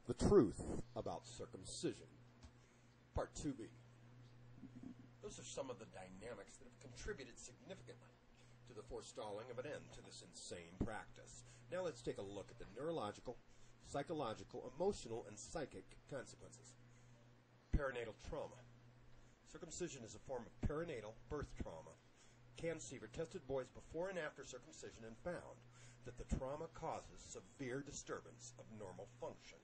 The truth about circumcision. Part 2B. Those are some of the dynamics that have contributed significantly to the forestalling of an end to this insane practice. Now let's take a look at the neurological, psychological, emotional, and psychic consequences. Perinatal trauma. Circumcision is a form of perinatal birth trauma. Cansever tested boys before and after circumcision and found that the trauma causes severe disturbance of normal function.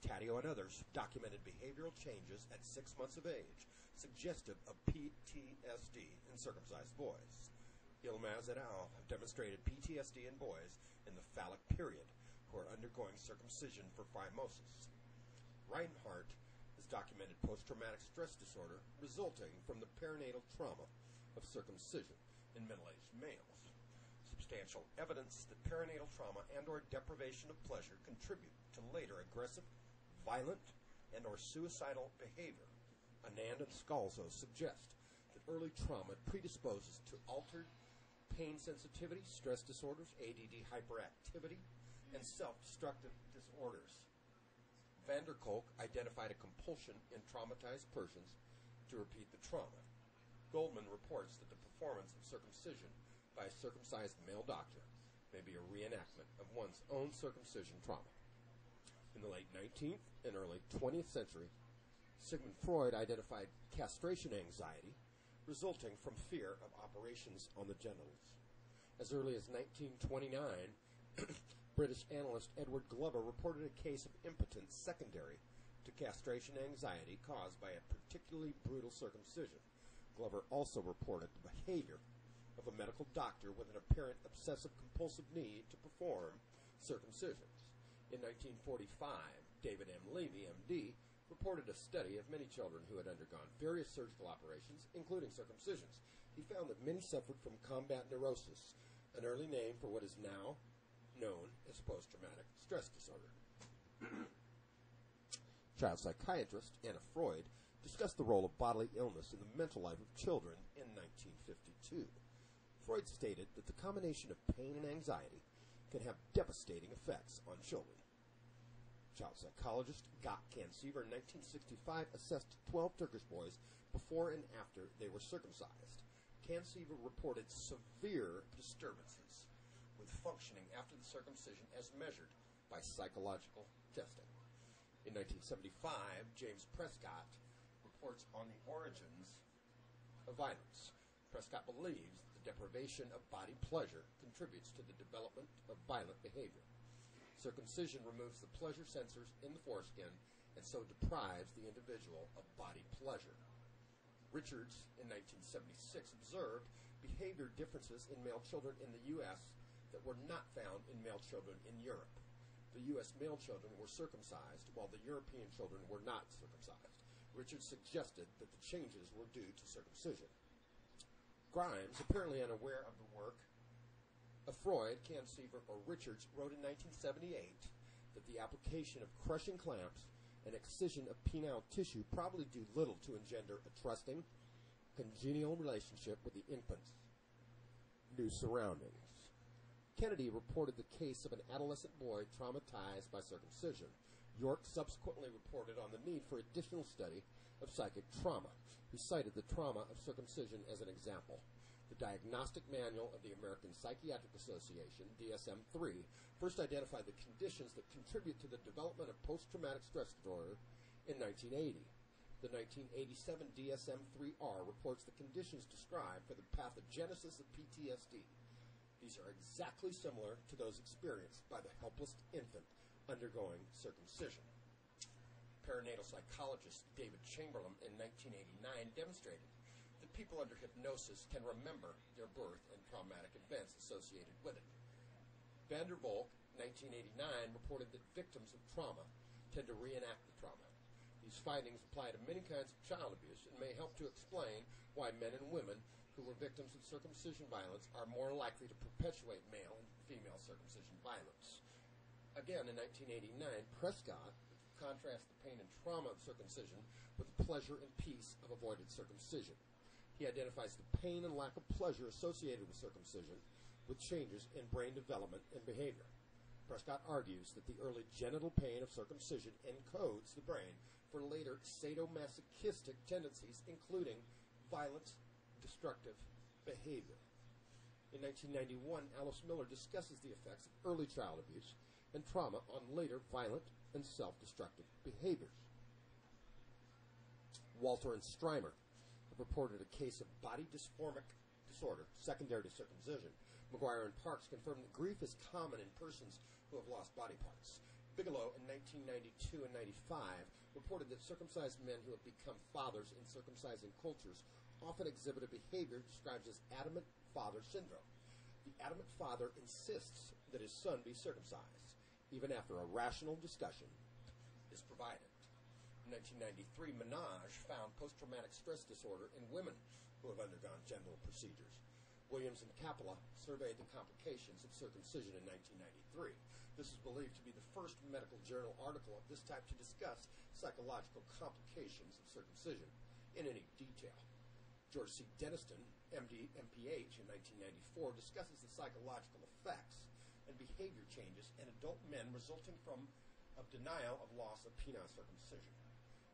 Taddeo and others documented behavioral changes at 6 months of age, suggestive of PTSD in circumcised boys. Ilmaz et al. Have demonstrated PTSD in boys in the phallic period who are undergoing circumcision for phimosis. Reinhardt has documented post-traumatic stress disorder resulting from the perinatal trauma of circumcision in middle-aged males. Substantial evidence that perinatal trauma and or deprivation of pleasure contribute to later aggressive, violent, and or suicidal behavior. Anand and Scalzo suggest that early trauma predisposes to altered pain sensitivity, stress disorders, ADD hyperactivity, and self-destructive disorders. Van der Kolk identified a compulsion in traumatized persons to repeat the trauma. Goldman reports that the performance of circumcision by a circumcised male doctor may be a reenactment of one's own circumcision trauma. In the late 19th and early 20th century, Sigmund Freud identified castration anxiety resulting from fear of operations on the genitals. As early as 1929, British analyst Edward Glover reported a case of impotence secondary to castration anxiety caused by a particularly brutal circumcision. Glover also reported the behavior of a medical doctor with an apparent obsessive-compulsive need to perform circumcisions. In 1945, David M. Levy, M.D., reported a study of many children who had undergone various surgical operations, including circumcisions. He found that many suffered from combat neurosis, an early name for what is now known as post-traumatic stress disorder. Child psychiatrist Anna Freud discussed the role of bodily illness in the mental life of children in 1952. Freud stated that the combination of pain and anxiety can have devastating effects on children. Child psychologist Gott Cansever in 1965 assessed 12 Turkish boys before and after they were circumcised. Cansever reported severe disturbances with functioning after the circumcision as measured by psychological testing. In 1975, James Prescott reports on the origins of violence. Prescott believes that the deprivation of body pleasure contributes to the development of violent behavior. Circumcision removes the pleasure sensors in the foreskin and so deprives the individual of body pleasure. Richards, in 1976, observed behavior differences in male children in the U.S. that were not found in male children in Europe. The U.S. male children were circumcised, while the European children were not circumcised. Richards suggested that the changes were due to circumcision. Grimes, apparently unaware of the work of Freud, Cansever, or Richards, wrote in 1978 that the application of crushing clamps and excision of penile tissue probably do little to engender a trusting, congenial relationship with the infant's new surroundings. Kennedy reported the case of an adolescent boy traumatized by circumcision. York subsequently reported on the need for additional study of psychic trauma. He cited the trauma of circumcision as an example. The Diagnostic Manual of the American Psychiatric Association, DSM-3, first identified the conditions that contribute to the development of post-traumatic stress disorder in 1980. The 1987 DSM-3R reports the conditions described for the pathogenesis of PTSD. These are exactly similar to those experienced by the helpless infant undergoing circumcision. Perinatal psychologist David Chamberlain in 1989 demonstrated that people under hypnosis can remember their birth and traumatic events associated with it. Van der Volk, 1989, reported that victims of trauma tend to reenact the trauma. These findings apply to many kinds of child abuse and may help to explain why men and women who were victims of circumcision violence are more likely to perpetuate male and female circumcision violence. Again, in 1989, Prescott contrasts the pain and trauma of circumcision with the pleasure and peace of avoided circumcision. He identifies the pain and lack of pleasure associated with circumcision with changes in brain development and behavior. Prescott argues that the early genital pain of circumcision encodes the brain for later sadomasochistic tendencies, including violent, destructive behavior. In 1991, Alice Miller discusses the effects of early child abuse and trauma on later violent and self-destructive behaviors. Walter and Strymer have reported a case of body dysphoric disorder secondary to circumcision. McGuire and Parks confirmed that grief is common in persons who have lost body parts. Bigelow in 1992 and 95 reported that circumcised men who have become fathers in circumcising cultures often exhibit a behavior described as adamant father syndrome. The adamant father insists that his son be circumcised, even after a rational discussion is provided. In 1993, Minaj found post-traumatic stress disorder in women who have undergone genital procedures. Williams and Capella surveyed the complications of circumcision in 1993. This is believed to be the first medical journal article of this type to discuss psychological complications of circumcision in any detail. George C. Deniston, MD, MPH, in 1994, discusses the psychological effects and behavior changes in adult men resulting from denial of loss of penile circumcision.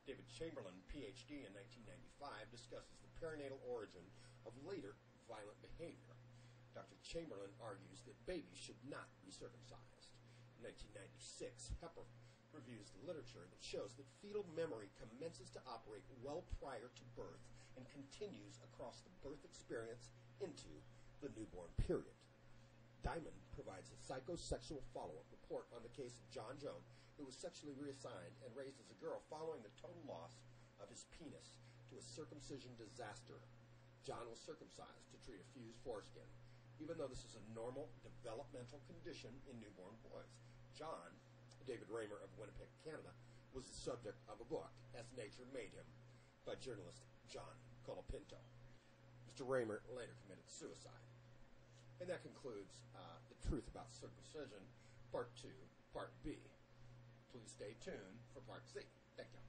David Chamberlain, PhD, in 1995, discusses the perinatal origin of later violent behavior. Dr. Chamberlain argues that babies should not be circumcised. In 1996, Hepper reviews the literature that shows that fetal memory commences to operate well prior to birth and continues across the birth experience into the newborn period. Diamond provides a psychosexual follow-up report on the case of John Jones, who was sexually reassigned and raised as a girl following the total loss of his penis to a circumcision disaster. John was circumcised to treat a fused foreskin, even though this is a normal developmental condition in newborn boys. John, David Raymer of Winnipeg, Canada, was the subject of a book, As Nature Made Him, by journalist John Colapinto. Mr. Raymer later committed suicide. And that concludes The Truth About Circumcision, Part 2, Part B. Please stay tuned for Part C. Thank you.